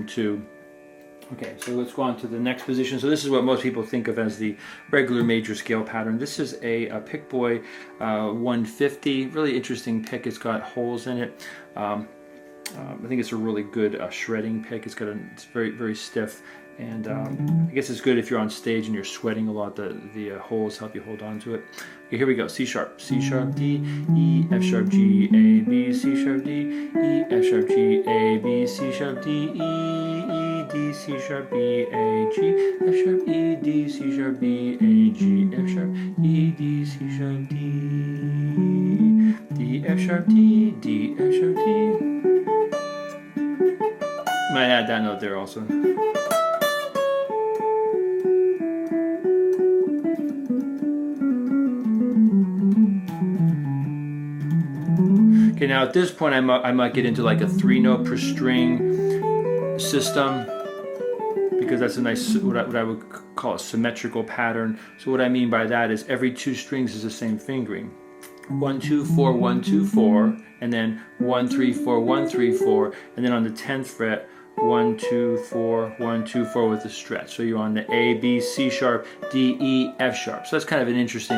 2. Okay, so let's go on to the next position. So this is what most people think of as the regular major scale pattern. This is a Pick Boy 150, really interesting pick. It's got holes in it. I think it's a really good shredding pick. It's very, very stiff, and I guess it's good if you're on stage and you're sweating a lot. The holes help you hold on to it. Okay, here we go. C sharp, D, E, F sharp, G, A, B, C sharp, D, E, F sharp, G, A, B, C sharp, D, E, D, C sharp, B, A, G, F sharp, E, D, C sharp, B, A, G, F sharp, E, D, C sharp, D, D, F sharp, D, D, F sharp, D. Might add that note there also. Okay, now at this point I might get into like a 3-note per string system, because that's a nice, what I would call a symmetrical pattern. So what I mean by that is every 2 strings is the same fingering. 1, 2, 4, 1, 2, 4, and then 1, 3, 4, 1, 3, 4, and then on the 10th fret, 1, 2, 4, 1, 2, 4 with a stretch. So you're on the A, B, C sharp, D, E, F sharp. So that's kind of an interesting.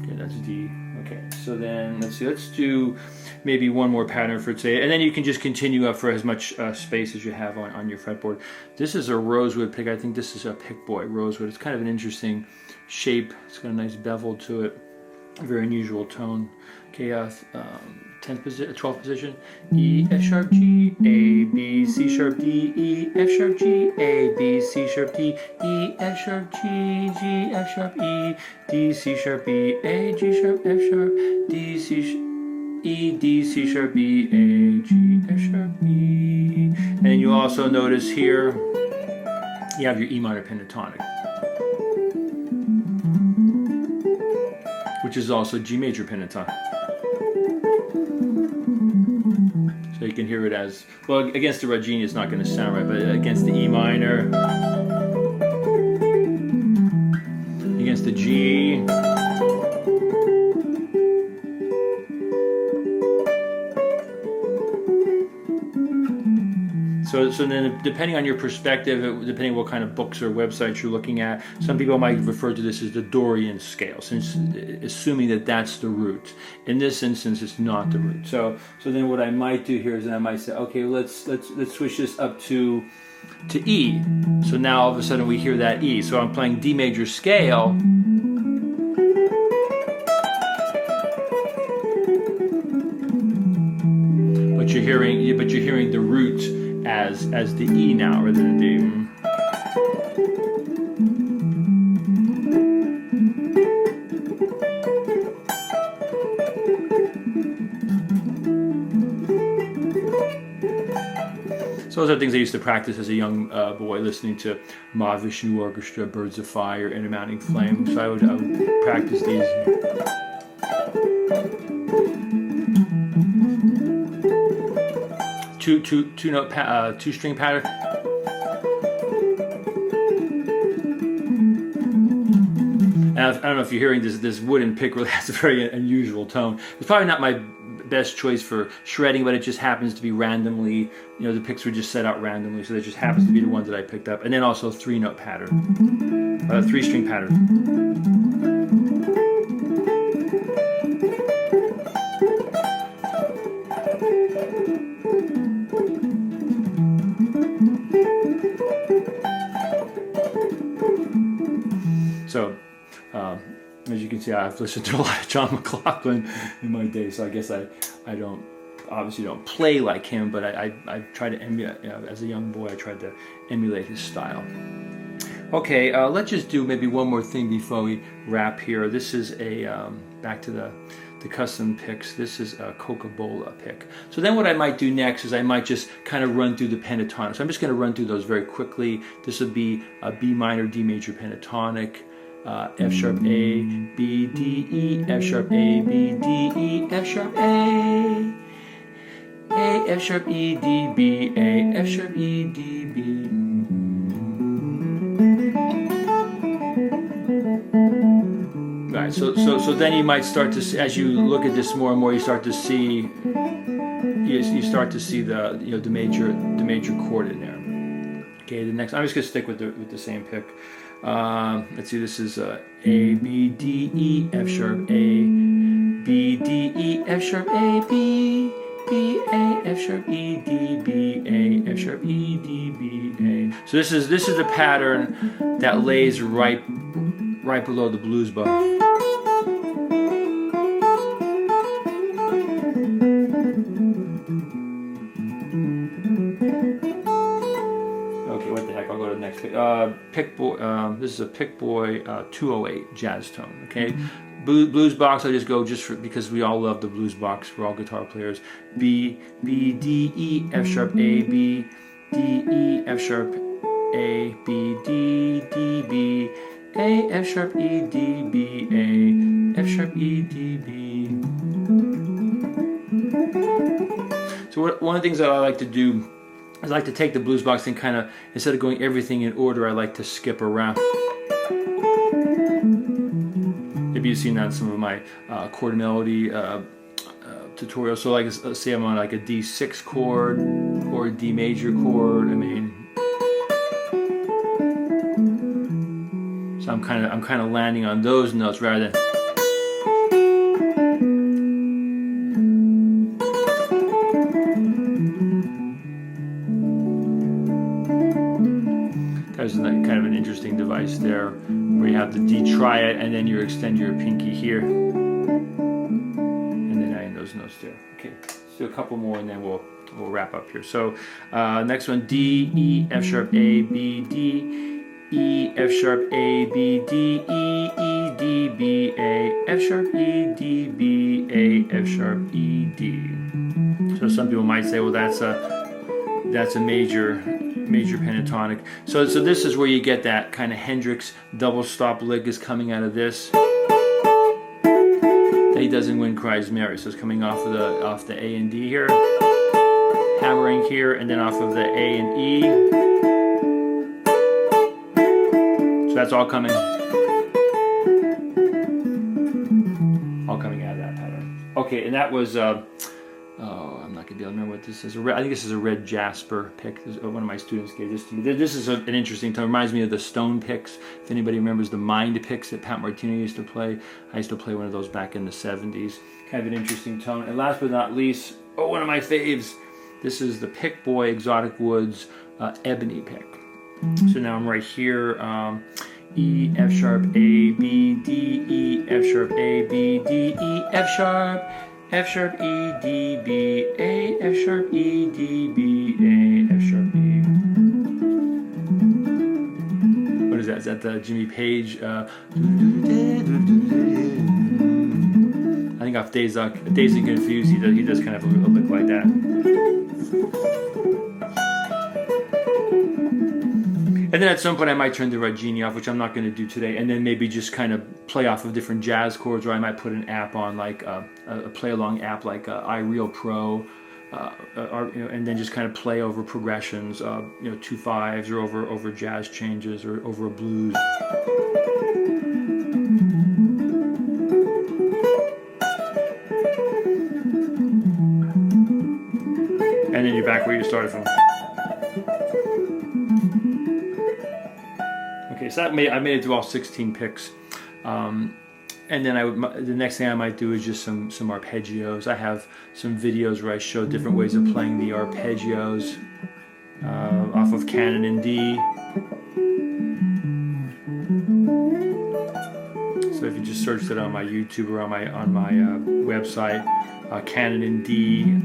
Okay, that's D. Okay, so then let's see. Let's do maybe one more pattern for today, and then you can just continue up for as much space as you have on your fretboard. This is a rosewood pick. I think this is a Pick Boy rosewood. It's kind of an interesting shape. It's got a nice bevel to it. A very unusual tone. Okay, 10th position, 12th position. E, F sharp, G, A, B, C sharp, D, E, F sharp, G, A, B, C sharp, D, E, F sharp, G, G, F sharp, E, D, C sharp, B, A, G sharp, F sharp, D, C sharp, E, D, C sharp, B, A, G, F sharp, B. And you also notice here you have your E minor pentatonic, which is also G major pentatonic. So you can hear it as, well, against the Raagini it's not going to sound right, but against the E minor, against the G, So then, depending on your perspective, depending what kind of books or websites you're looking at, some people might refer to this as the Dorian scale, since assuming that that's the root. In this instance, it's not the root. So then, what I might do here is I might say, okay, let's switch this up to E. So now all of a sudden we hear that E. So I'm playing D major scale. But you're hearing the root as the E now rather than D. So those are things I used to practice as a young boy, listening to Mahavishnu Orchestra, Birds of Fire, Intermounting Flame. So I would practice these. Two string pattern. And I don't know if you're hearing this wooden pick really has a very unusual tone. It's probably not my best choice for shredding, but it just happens to be randomly, the picks were just set out randomly, so that just happens to be the ones that I picked up. And then also 3-note pattern, 3-string pattern. So, as you can see, I've listened to a lot of John McLaughlin in my day, so I guess I obviously don't play like him, but I try to emulate, as a young boy, I tried to emulate his style. Okay, let's just do maybe one more thing before we wrap here. This is back to the custom picks. This is a Coca-Cola pick. So then what I might do next is I might just kind of run through the pentatonic. So I'm just going to run through those very quickly. This would be a B minor, D major pentatonic, F sharp A, B, D, E, F sharp A, B, D, E, F sharp A, F sharp E, D, B, A, F sharp E, D, B. right, so then you might start to see, as you look at this more and more, you start to see the the major chord in there. Okay, the next, I'm just gonna stick with the same pick. Let's see, this is A B D E F sharp A B D E F sharp A B B A F sharp E D B A F sharp E D B A. So this is the pattern that lays right below the blues bow. Okay, what the heck? I'll go to the next pick. This is a Pickboy 208 jazz tone. Okay. Blues box, I just go because we all love the blues box. We're all guitar players. B D E F sharp A B D E F sharp A B D D B A F sharp E D B A F sharp E D B. So one of the things that I like to do is I like to take the blues box and kind of, instead of going everything in order, I like to skip around. Maybe you've seen that in some of my chord melody tutorials. So like, let's say I'm on like a D6 chord or a D major chord. I mean, so I'm kind of landing on those notes rather than. There's kind of an interesting device there, where you have the D triad and then you extend your pinky here, and then add those notes there. Okay, let's do a couple more and then we'll wrap up here. So next one, D E F sharp A B D E F sharp A B D E E D B A F sharp E D B A F sharp E D. So some people might say, well, that's a major pentatonic. So this is where you get that kind of Hendrix double stop lick is coming out of this. That he does in Wind Cries Mary. So it's coming off the A and D here, hammering here, and then off of the A and E. So that's all coming out of that pattern. Okay, and that was. I'm not going to be able to remember what this is. I think this is a red jasper pick. One of my students gave this to me. This is an interesting tone. It reminds me of the Stone picks. If anybody remembers the Mind picks that Pat Martino used to play, I used to play one of those back in the 70s. Kind of an interesting tone. And last but not least, one of my faves. This is the Pickboy Exotic Woods Ebony pick. So now I'm right here. E F sharp A B D E F sharp A B D E F sharp. F sharp E D B A F sharp E D B A F sharp E. What is that? Is that the Jimmy Page? I think off Dazed and Confused, he does kind of a little bit like that. And then at some point I might turn the Raagini off, which I'm not going to do today, and then maybe just kind of play off of different jazz chords, or I might put an app on, like a play-along app like iReal Pro, and then just kind of play over progressions, 2/5s, or over jazz changes, or over a blues. And then you're back where you started from. Okay, so I made it through all 16 picks, and then the next thing I might do is just some arpeggios. I have some videos where I show different ways of playing the arpeggios off of Canon and D. So if you just search that on my YouTube or on my website, Canon and D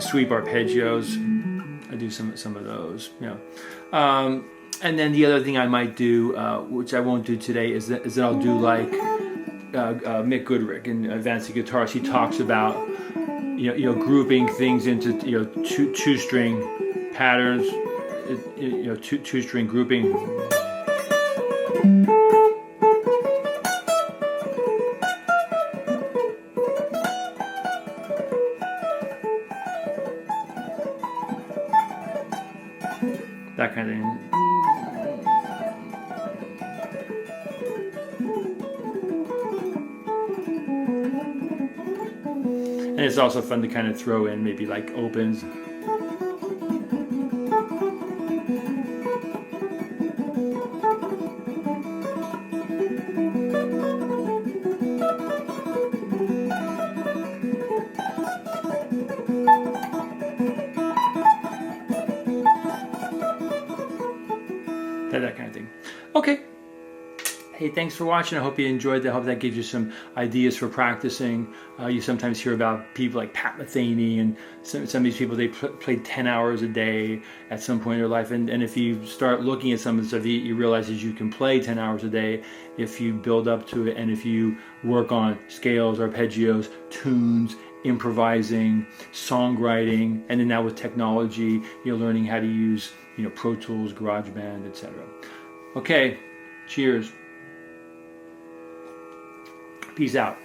sweep arpeggios, I do some of those. And then the other thing I might do, which I won't do today, is that I'll do like Mick Goodrick in Advancing Guitarist. He talks about grouping things into two-string patterns, two-string grouping. That kind of thing. And it's also fun to kind of throw in maybe like opens. That kind of thing. Okay. Hey, thanks for watching. I hope you enjoyed that. I hope that gives you some ideas for practicing. You sometimes hear about people like Pat Metheny and some of these people, they played 10 hours a day at some point in their life. And if you start looking at some of the stuff, you realize that you can play 10 hours a day if you build up to it and if you work on scales, arpeggios, tunes, improvising, songwriting, and then now with technology, you're learning how to use Pro Tools, GarageBand, etc. Okay, cheers. Peace out.